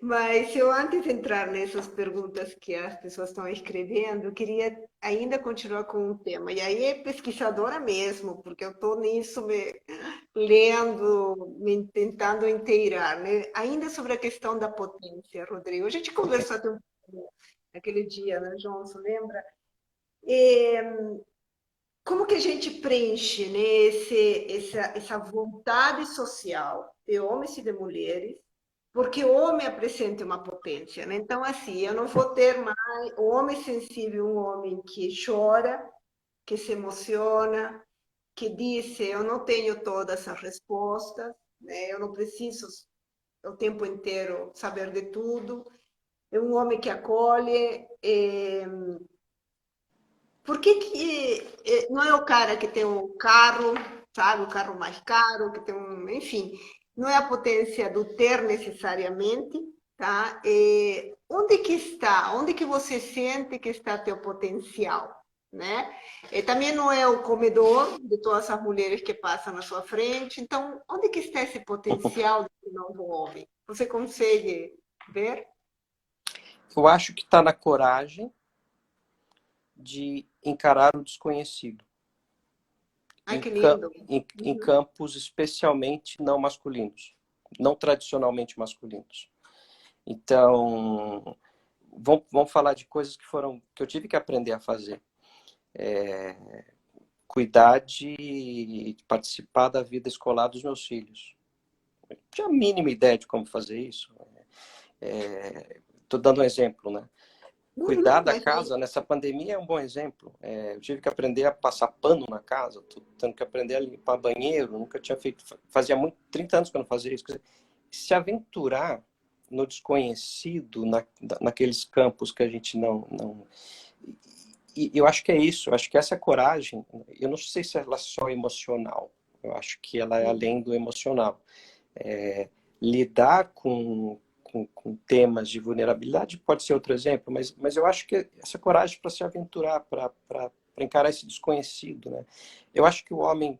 Mas se eu antes de entrar nessas perguntas que as pessoas estão escrevendo, eu queria ainda continuar com um tema. E aí é pesquisadora mesmo, porque eu estou nisso me lendo, me tentando inteirar, né? Ainda sobre a questão da potência, Rodrigo. A gente conversou até um pouco naquele dia, né, Johnson, lembra? Como que a gente preenche, né, essa vontade social de homens e de mulheres, porque o homem apresenta uma potência, né? Então, assim, eu não vou ter mais o homem sensível, um homem que chora, que se emociona, que diz, eu não tenho todas as respostas, né? Eu não preciso o tempo inteiro saber de tudo. É um homem que acolhe, por que que não é o cara que tem o carro, sabe, o carro mais caro, que tem um, enfim, não é a potência do ter necessariamente, tá? Onde que está? Onde que você sente que está teu potencial, né? Também não é o comedor de todas as mulheres que passam na sua frente. Então, onde que está esse potencial desse novo homem? Você consegue ver? Eu acho que está na coragem de encarar o desconhecido Ai, que lindo. em Uhum. campos especialmente não masculinos, não tradicionalmente masculinos. Então, vamos falar de coisas que eu tive que aprender a fazer. Cuidar de participar da vida escolar dos meus filhos. Eu tinha a mínima ideia de como fazer isso. Estou dando um exemplo, né? Cuidar Uhum, da mas casa nessa pandemia é um bom exemplo. Eu tive que aprender a passar pano na casa, tô tendo que aprender a limpar banheiro, nunca tinha feito, fazia 30 anos que eu não fazia isso. Quer dizer, se aventurar no desconhecido, naqueles campos que a gente não. E eu acho que é isso, eu acho que essa coragem, eu não sei se ela é só emocional, eu acho que ela é além do emocional. Lidar com temas de vulnerabilidade pode ser outro exemplo, mas eu acho que essa coragem para se aventurar, para encarar esse desconhecido, né? Eu acho que o homem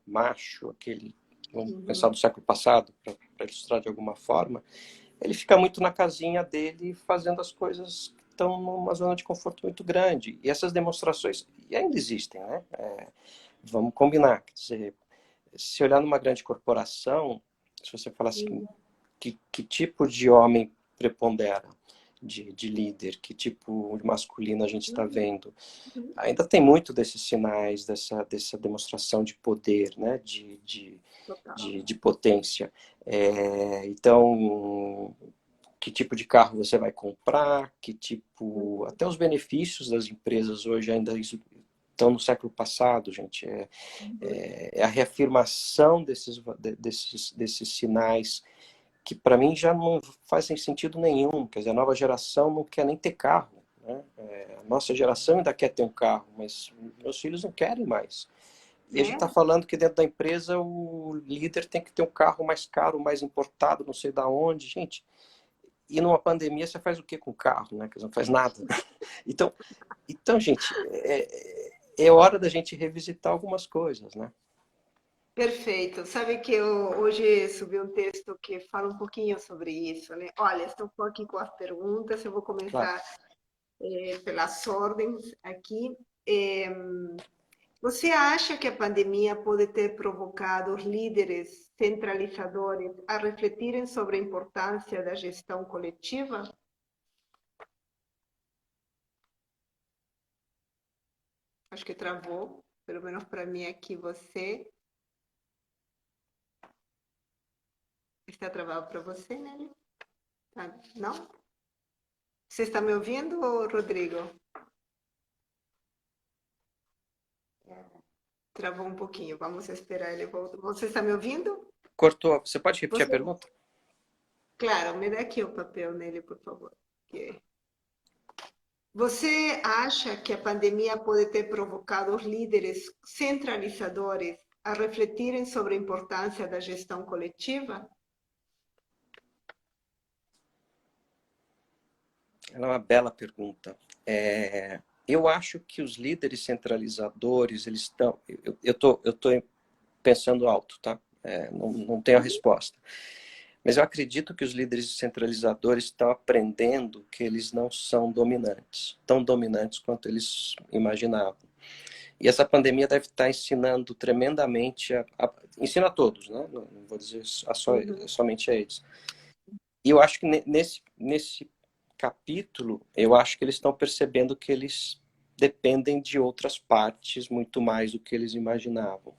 macho, aquele, vamos pensar do século passado, para ilustrar de alguma forma, ele fica muito na casinha dele fazendo as coisas que estão numa zona de conforto muito grande. E essas demonstrações e ainda existem, né? Vamos combinar, quer dizer, se olhar numa grande corporação, se você falar assim, que tipo de homem prepondera de líder, que tipo de masculino a gente está vendo. Ainda tem muito desses sinais, dessa demonstração de poder, né? total. De potência. Então, que tipo de carro você vai comprar, que tipo... Até os benefícios das empresas hoje ainda estão no século passado, gente. É a reafirmação desses sinais que para mim já não fazem sentido nenhum. Quer dizer, a nova geração não quer nem ter carro, né? A nossa geração ainda quer ter um carro, mas meus filhos não querem mais. E a gente está né? falando que dentro da empresa o líder tem que ter um carro mais caro, mais importado, não sei da onde. Gente, e numa pandemia você faz o que com o carro, né? Não faz nada. Então, gente, é hora da gente revisitar algumas coisas, né? Perfeito. Sabe que eu hoje subi um texto que fala um pouquinho sobre isso, né? Olha, estou aqui com as perguntas, eu vou Claro. começar pelas ordens aqui. Eh, Você acha que a pandemia pode ter provocado os líderes centralizadores a refletirem sobre a importância da gestão coletiva? Acho que travou, pelo menos para mim aqui. Você está travado para você, Nelly? Não? Você está me ouvindo, Rodrigo? Travou um pouquinho, vamos esperar ele voltar. Você está me ouvindo? Cortou. Você pode repetir a Você, pergunta? claro, me dá aqui o papel nele, por favor. Que- Você acha que a pandemia pode ter provocado os líderes centralizadores a refletirem sobre a importância da gestão coletiva? É uma bela pergunta. Eu acho que os líderes centralizadores, eles estão. Eu tô pensando alto, tá? Não tenho a resposta. Mas eu acredito que os líderes centralizadores estão aprendendo que eles não são dominantes, tão dominantes quanto eles imaginavam. E essa pandemia deve estar ensinando tremendamente, ensina a todos, né? Não vou dizer Uhum. somente a eles. E eu acho que nesse capítulo, eu acho que eles estão percebendo que eles dependem de outras partes muito mais do que eles imaginavam.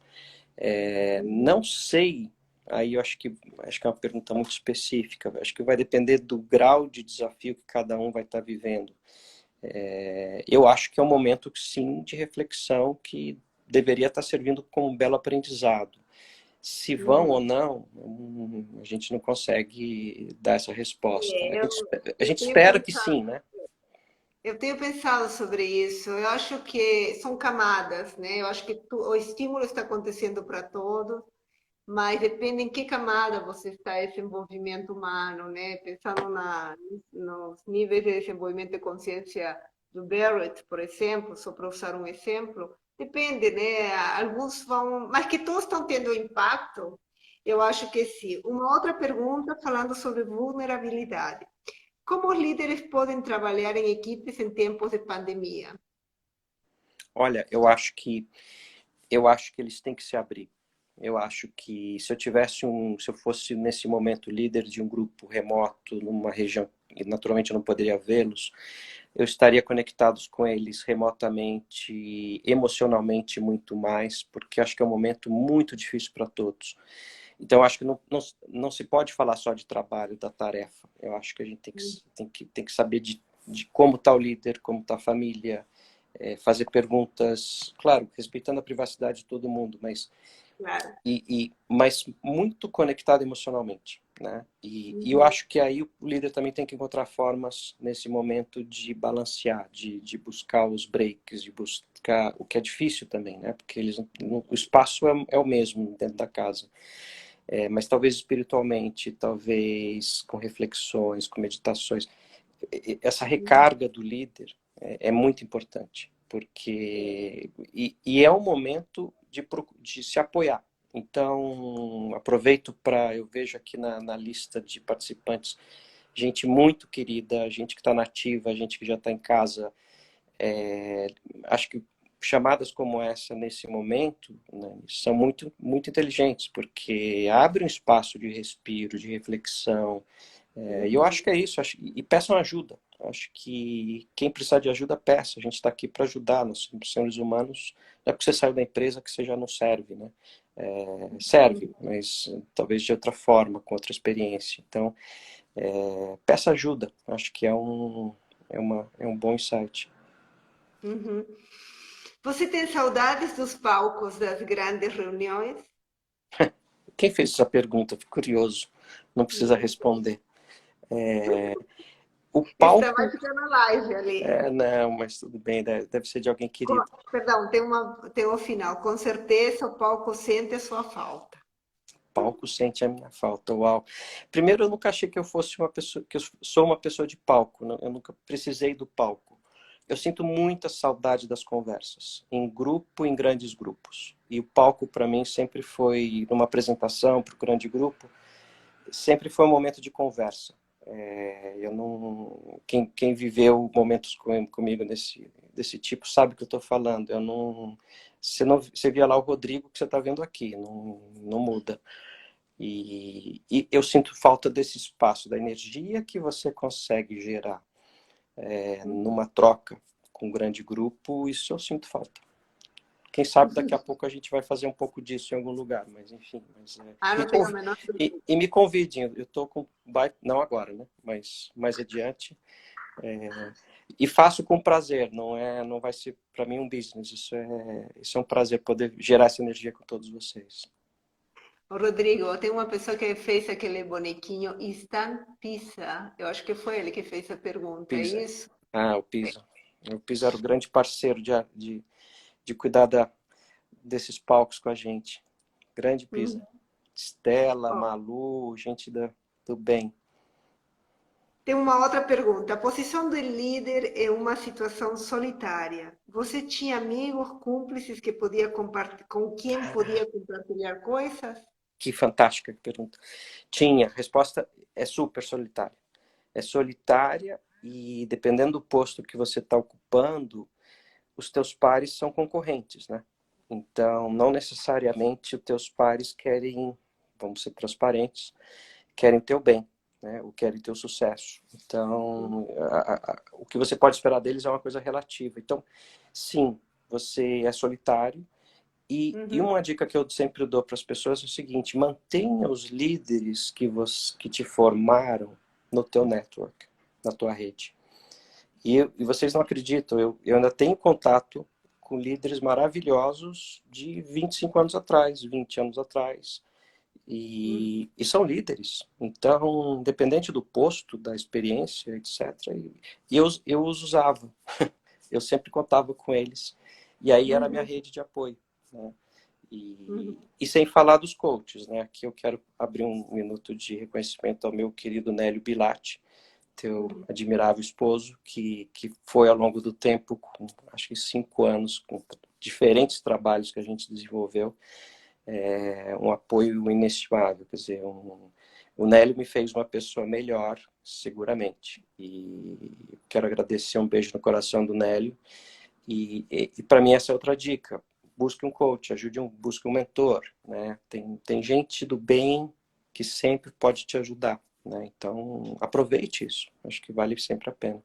Não sei, aí eu acho que é uma pergunta muito específica, acho que vai depender do grau de desafio que cada um vai estar vivendo. Eu acho que é um momento, sim, de reflexão que deveria estar servindo como um belo aprendizado. Se vão ou Uhum. não, a gente não consegue dar essa resposta. É, A eu gente tenho espera que pensado, sim, né? eu tenho pensado sobre isso. Eu acho que são camadas, né? Eu acho que o estímulo está acontecendo para todos, mas depende em que camada você está esse envolvimento humano, né? Pensando nos níveis de desenvolvimento de consciência do Barrett, por exemplo, só para usar um exemplo, depende, né? Alguns vão, mas que todos estão tendo impacto, eu acho que sim. Uma outra pergunta falando sobre vulnerabilidade. Como os líderes podem trabalhar em equipes em tempos de pandemia? Olha, eu acho que eles têm que se abrir. Eu acho que se eu fosse nesse momento líder de um grupo remoto numa região e naturalmente eu não poderia vê-los, eu estaria conectados com eles remotamente, emocionalmente muito mais, porque acho que é um momento muito difícil para todos. Então, eu acho que não se pode falar só de trabalho, da tarefa. Eu acho que a gente tem que saber de como está o líder, como está a família, fazer perguntas, claro, respeitando a privacidade de todo mundo, Claro. mas muito conectado emocionalmente, né? E eu Uhum. acho que aí o líder também tem que encontrar formas nesse momento de balancear, de buscar os breaks, de buscar o que é difícil também, né? Porque o espaço é o mesmo dentro da casa. Mas talvez espiritualmente, talvez com reflexões, com meditações. Essa recarga do líder é muito importante, porque e é um momento de se apoiar. Então, aproveito para, eu vejo aqui na lista de participantes, gente muito querida, gente que está nativa, gente que já está em casa. Acho que chamadas como essa, nesse momento, né, são muito inteligentes, porque abre um espaço de respiro, de reflexão, e eu Uhum. acho que é isso. E peçam ajuda. Acho que quem precisar de ajuda, peça. A gente está aqui para ajudar. Nós somos seres humanos. Não é porque você saiu da empresa que você já não serve, né? Serve, mas talvez de outra forma, com outra experiência. Então, peça ajuda. Acho que é um bom insight. Uhum. Você tem saudades dos palcos das grandes reuniões? Quem fez essa pergunta? Fico curioso. Não precisa responder. O Esta palco... vai ficar na live ali. não, mas tudo bem, deve ser de alguém querido. Perdão, tem o final. Com certeza o palco sente a sua falta. O palco sente a minha falta, uau. Primeiro, eu nunca achei que eu fosse uma pessoa, que eu sou uma pessoa de palco, eu nunca precisei do palco. Eu sinto muita saudade das conversas, em grupo, em grandes grupos. E o palco, para mim, sempre foi, numa apresentação para o grande grupo, sempre foi um momento de conversa. Eu não, quem viveu momentos comigo desse tipo sabe o que eu estou falando. Eu não, você via lá o Rodrigo que você está vendo aqui, não muda. E eu sinto falta desse espaço, da energia que você consegue gerar numa troca com um grande grupo. Isso eu sinto falta. Quem sabe daqui a pouco a gente vai fazer um pouco disso em algum lugar, mas enfim. Não tenho a menor dúvida. E me convidem, eu estou com... Não agora, né? Mas mais adiante. E faço com prazer, não vai ser para mim um business. Isso é um prazer poder gerar essa energia com todos vocês. Rodrigo, tem uma pessoa que fez aquele bonequinho Stan Pisa. Eu acho que foi ele que fez a pergunta, é Pisa. isso? O Pisa. O Pisa era o grande parceiro de cuidar desses palcos com a gente. Grande Pisa. Estela, Ó, Malu, gente do bem. tem uma outra pergunta. A posição do líder é uma situação solitária. Você tinha amigos, cúmplices que podia com quem podia compartilhar coisas? Que fantástica pergunta. Tinha. A resposta é super solitária. É solitária e, dependendo do posto que você está ocupando, os teus pares são concorrentes, né? Então, não necessariamente os teus pares querem, vamos ser transparentes, querem teu bem, né? Ou querem teu sucesso. Então, o que você pode esperar deles é uma coisa relativa. Então, sim, você é solitário. E uma dica que eu sempre dou para as pessoas é o seguinte: mantenha os líderes que te formaram no teu network, na tua rede. E vocês não acreditam, eu ainda tenho contato com líderes maravilhosos de 25 anos atrás, 20 anos atrás. E são líderes. Então, independente do posto, da experiência, etc. E eu os usava. Eu sempre contava com eles. E aí era a minha rede de apoio, né? E sem falar dos coaches, né? Aqui eu quero abrir um minuto de reconhecimento ao meu querido Nélio Bilatti, teu admirável esposo, que foi ao longo do tempo, com acho que 5 anos, com diferentes trabalhos que a gente desenvolveu, um apoio inestimável. Quer dizer, o Nélio me fez uma pessoa melhor, seguramente. E quero agradecer, um beijo no coração do Nélio. E para mim essa é outra dica: busque um coach, busque um mentor, né? Tem gente do bem que sempre pode te ajudar, né? Então aproveite isso, acho que vale sempre a pena.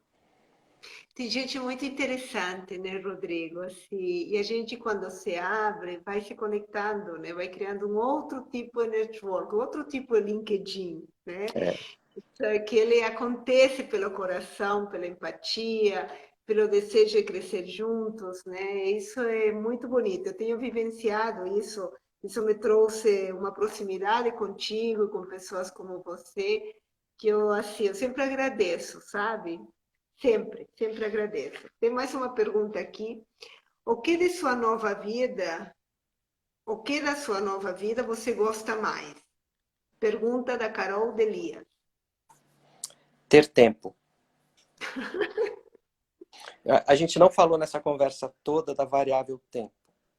Tem gente muito interessante, né, Rodrigo? Assim, e a gente, quando se abre, vai se conectando, né? Vai criando um outro tipo de network, outro tipo de LinkedIn, né? É, Que ele acontece pelo coração, pela empatia, pelo desejo de crescer juntos, né? Isso é muito bonito. Eu tenho vivenciado isso. Isso me trouxe uma proximidade contigo, com pessoas como você, que eu assim, eu sempre agradeço, sabe? Sempre, sempre agradeço. Tem mais uma pergunta aqui. O que de sua nova vida, o que da sua nova vida você gosta mais? Pergunta da Carol Delia. ter tempo. A gente não falou nessa conversa toda da variável tempo,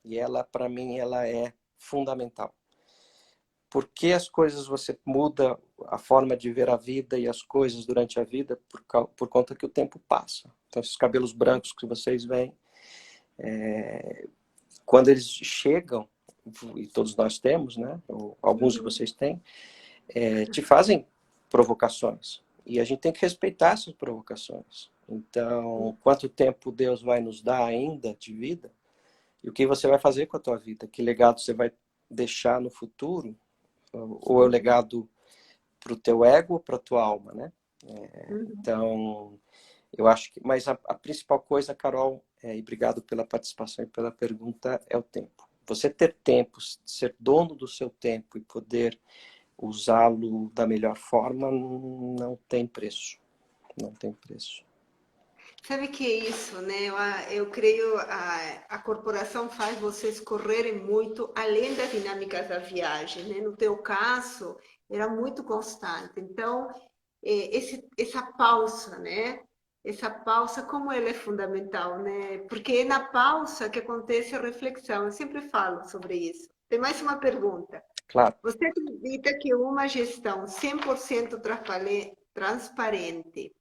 e ela, para mim, ela é fundamental. Porque as coisas, você muda a forma de ver a vida e as coisas durante a vida por conta que o tempo passa. Então, esses cabelos brancos que vocês veem, quando eles chegam, e todos nós temos, né? Ou alguns de vocês têm, te fazem provocações. E a gente tem que respeitar essas provocações. Então, quanto tempo Deus vai nos dar ainda de vida? E o que você vai fazer com a tua vida? Que legado você vai deixar no futuro? Ou é o legado para o teu ego ou para a tua alma, né? Então, eu acho que... Mas a principal coisa, Carol, e obrigado pela participação e pela pergunta, é o tempo. você ter tempo, ser dono do seu tempo e poder usá-lo da melhor forma, não tem preço. Não tem preço. Sabe que é isso, né? Eu creio a corporação faz vocês correrem muito além das dinâmicas da viagem, né? No teu caso, era muito constante. Então, essa pausa, né? Essa pausa, como ela é fundamental, né? Porque é na pausa que acontece a reflexão. Eu sempre falo sobre isso. Tem mais uma pergunta. Claro. Você acredita que uma gestão 100% transparente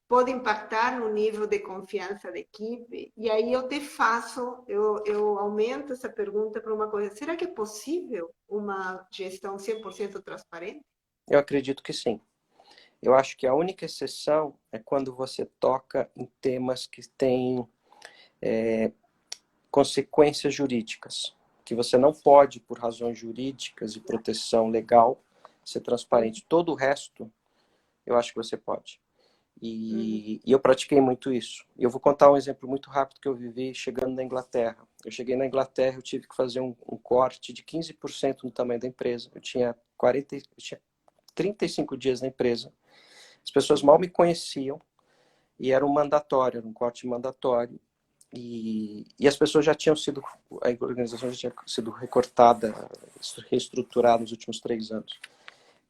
pode impactar no nível de confiança da equipe? E aí eu te faço, eu aumento essa pergunta para uma coisa. Será que é possível uma gestão 100% transparente? Eu acredito que sim. Eu acho que a única exceção é quando você toca em temas que têm consequências jurídicas, que você não pode, por razões jurídicas e proteção legal, ser transparente. Todo o resto, eu acho que você pode. E eu pratiquei muito isso. E eu vou contar um exemplo muito rápido que eu vivi chegando na Inglaterra. Eu cheguei na Inglaterra, eu tive que fazer um corte de 15% no tamanho da empresa. Eu tinha 35 dias na empresa. As pessoas mal me conheciam e era um mandatório, era um corte mandatório. E as pessoas já tinham sido, a organização já tinha sido recortada, reestruturada nos últimos 3 anos.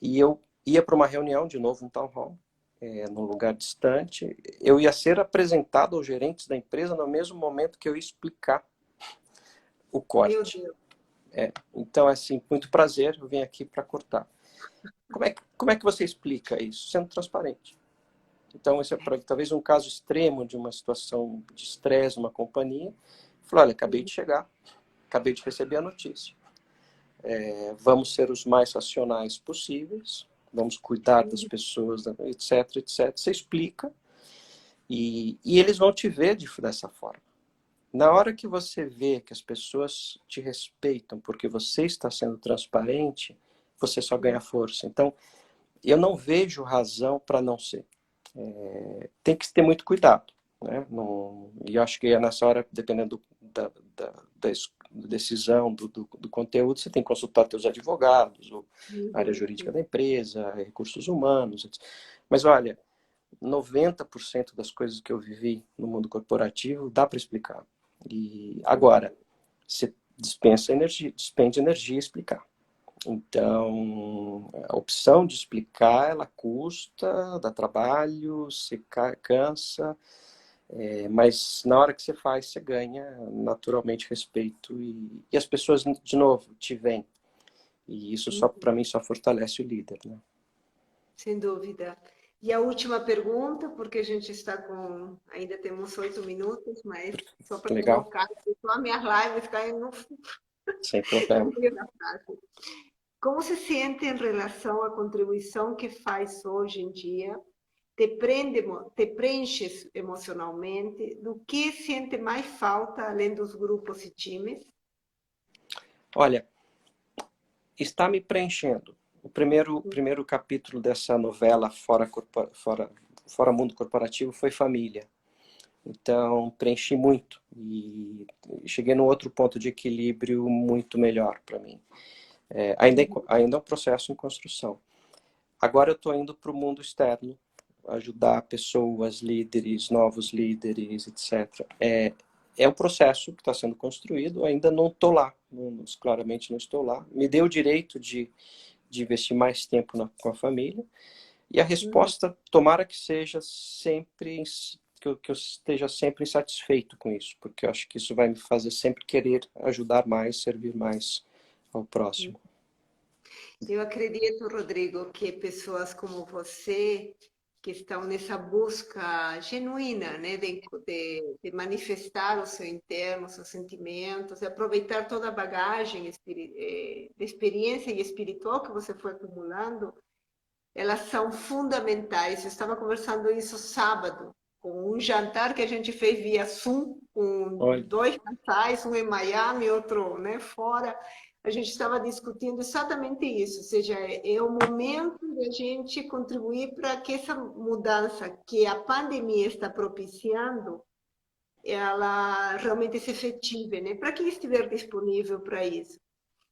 E eu ia para uma reunião, de novo, um town hall, num lugar distante. Eu ia ser apresentado aos gerentes da empresa no mesmo momento que eu ia explicar o Meu corte. Deus. Então, assim, muito prazer, eu vim aqui para cortar. Como é que você explica isso? Sendo transparente. Então, esse é talvez um caso extremo de uma situação de estresse numa companhia. Falei, olha, acabei de chegar, acabei de receber a notícia. Vamos ser os mais racionais possíveis, vamos cuidar das pessoas, etc, etc. Você explica e eles vão te ver dessa forma. Na hora que você vê que as pessoas te respeitam porque você está sendo transparente, você só ganha força. Então, eu não vejo razão para não ser. Tem que ter muito cuidado, né? E eu acho que nessa hora, dependendo da decisão, do conteúdo, você tem que consultar seus advogados, ou área jurídica da empresa, recursos humanos, etc. Mas olha, 90% das coisas que eu vivi no mundo corporativo dá para explicar. E agora, você despende energia explicar. Então, a opção de explicar, ela custa, dá trabalho, você cansa, mas na hora que você faz, você ganha naturalmente respeito e as pessoas, de novo, te veem. E isso, só para mim, só fortalece o líder, né? Sem dúvida. E a última pergunta, porque a gente está com. Ainda temos 8 minutos, mas só para Legal? colocar, só as minhas lives caem Sem no problema. meio da frase. Como se sente em relação à contribuição que faz hoje em dia? Te preenche emocionalmente? Do que sente mais falta, além dos grupos e times? Olha, está me preenchendo. O primeiro capítulo dessa novela fora Mundo Corporativo foi família. Então, preenchi muito e cheguei num outro ponto de equilíbrio muito melhor para mim. Ainda é um processo em construção. Agora eu estou indo para o mundo externo, ajudar pessoas, líderes, novos líderes, etc. É um processo que está sendo construído, ainda não estou lá, claramente não estou lá. Me deu o direito de investir mais tempo com a família, e a resposta, tomara que seja sempre, que eu esteja sempre insatisfeito com isso, porque eu acho que isso vai me fazer sempre querer ajudar mais, servir mais ao próximo. Eu acredito, Rodrigo, que pessoas como você, que estão nessa busca genuína, né, de manifestar o seu interno, os seus sentimentos, de aproveitar toda a bagagem de experiência e espiritual que você foi acumulando, elas são fundamentais. Eu estava conversando isso sábado, com um jantar que a gente fez via Zoom, com Olha, 2 casais, um em Miami, outro, né, fora. A gente estava discutindo exatamente isso, ou seja, é o momento de a gente contribuir para que essa mudança que a pandemia está propiciando ela realmente se efetive, né? Para quem estiver disponível para isso.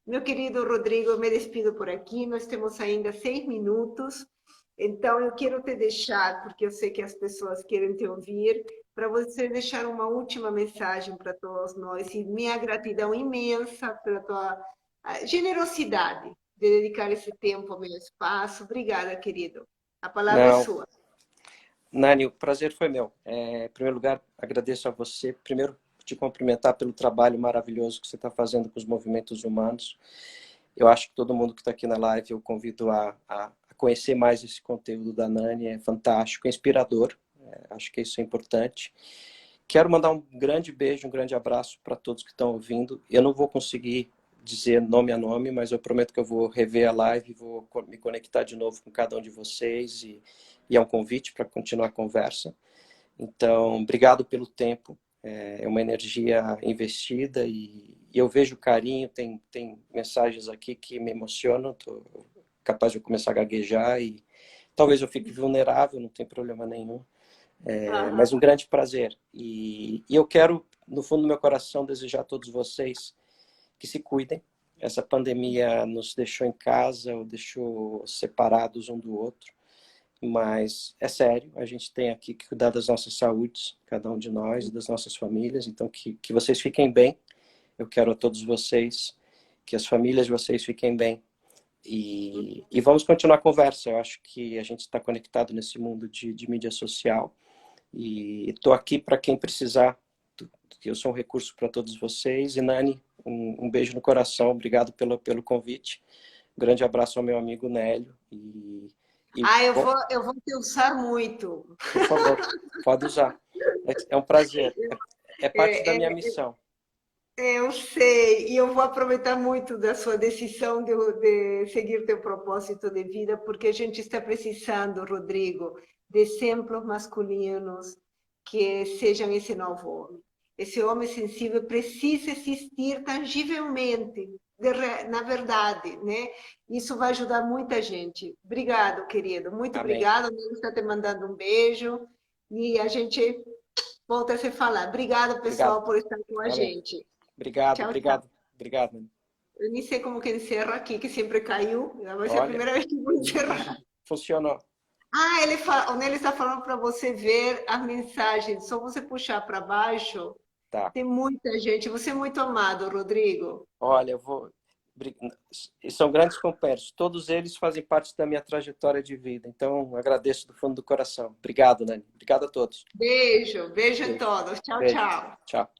Meu querido Rodrigo, eu me despido por aqui. Nós temos ainda 6 minutos. Então, eu quero te deixar, porque eu sei que as pessoas querem te ouvir, para você deixar uma última mensagem para todos nós. E minha gratidão imensa pela tua generosidade de dedicar esse tempo ao meu espaço. Obrigada, querido. A palavra é Não, sua. Nani, o prazer foi meu. Em primeiro lugar, agradeço a você. Primeiro, te cumprimentar pelo trabalho maravilhoso que você está fazendo com os movimentos humanos. Eu acho que todo mundo que está aqui na live, eu convido a conhecer mais esse conteúdo da Nani. É fantástico, é inspirador. Acho que isso é importante. Quero mandar um grande beijo, um grande abraço para todos que estão ouvindo. Eu não vou conseguir dizer nome a nome, mas eu prometo que eu vou rever a live, vou me conectar de novo com cada um de vocês e é um convite para continuar a conversa. Então, obrigado pelo tempo. É uma energia investida e eu vejo carinho. Tem mensagens aqui que me emocionam. Estou capaz de eu começar a gaguejar e talvez eu fique vulnerável, não tem problema nenhum. Mas um grande prazer. E eu quero, no fundo do meu coração, desejar a todos vocês que se cuidem. Essa pandemia nos deixou em casa, ou deixou separados um do outro. Mas é sério, a gente tem aqui que cuidar das nossas saúdes, cada um de nós, das nossas famílias. Então, que vocês fiquem bem. Eu quero a todos vocês, que as famílias de vocês fiquem bem. E vamos continuar a conversa. Eu acho que a gente está conectado nesse mundo de mídia social. E estou aqui para quem precisar, que eu sou um recurso para todos vocês. E Nani, um beijo no coração, obrigado pelo convite. Um grande abraço ao meu amigo Nélio. Bom, Eu vou te usar muito. por favor, pode usar. É um prazer, é parte da É, minha é, missão. eu sei, e eu vou aproveitar muito da sua decisão de seguir teu propósito de vida, porque a gente está precisando, Rodrigo, de exemplos masculinos que sejam esse novo homem. Esse homem sensível precisa existir tangivelmente, na verdade, né? Isso vai ajudar muita gente. Obrigado, querido. Muito Amém. obrigado. Eu está te mandando um beijo e a gente volta a se falar. Obrigada, Obrigado. pessoal, por estar com a Valeu. gente. Obrigado, Tchau, tchau. obrigado, obrigado, Nani. Eu nem sei como que encerra aqui, que sempre caiu. Vai ser a Olha, primeira vez que vou encerrar. funcionou. Ah, o Nélio está falando para você ver as mensagens. Só você puxar para baixo. Tá. Tem muita gente. Você é muito amado, Rodrigo. Olha, eu vou. São grandes companheiros. Todos eles fazem parte da minha trajetória de vida. Então, agradeço do fundo do coração. Obrigado, Nani. Obrigado a todos. Beijo, beijo a Beijo. todos. Tchau, Beijo. tchau. Tchau.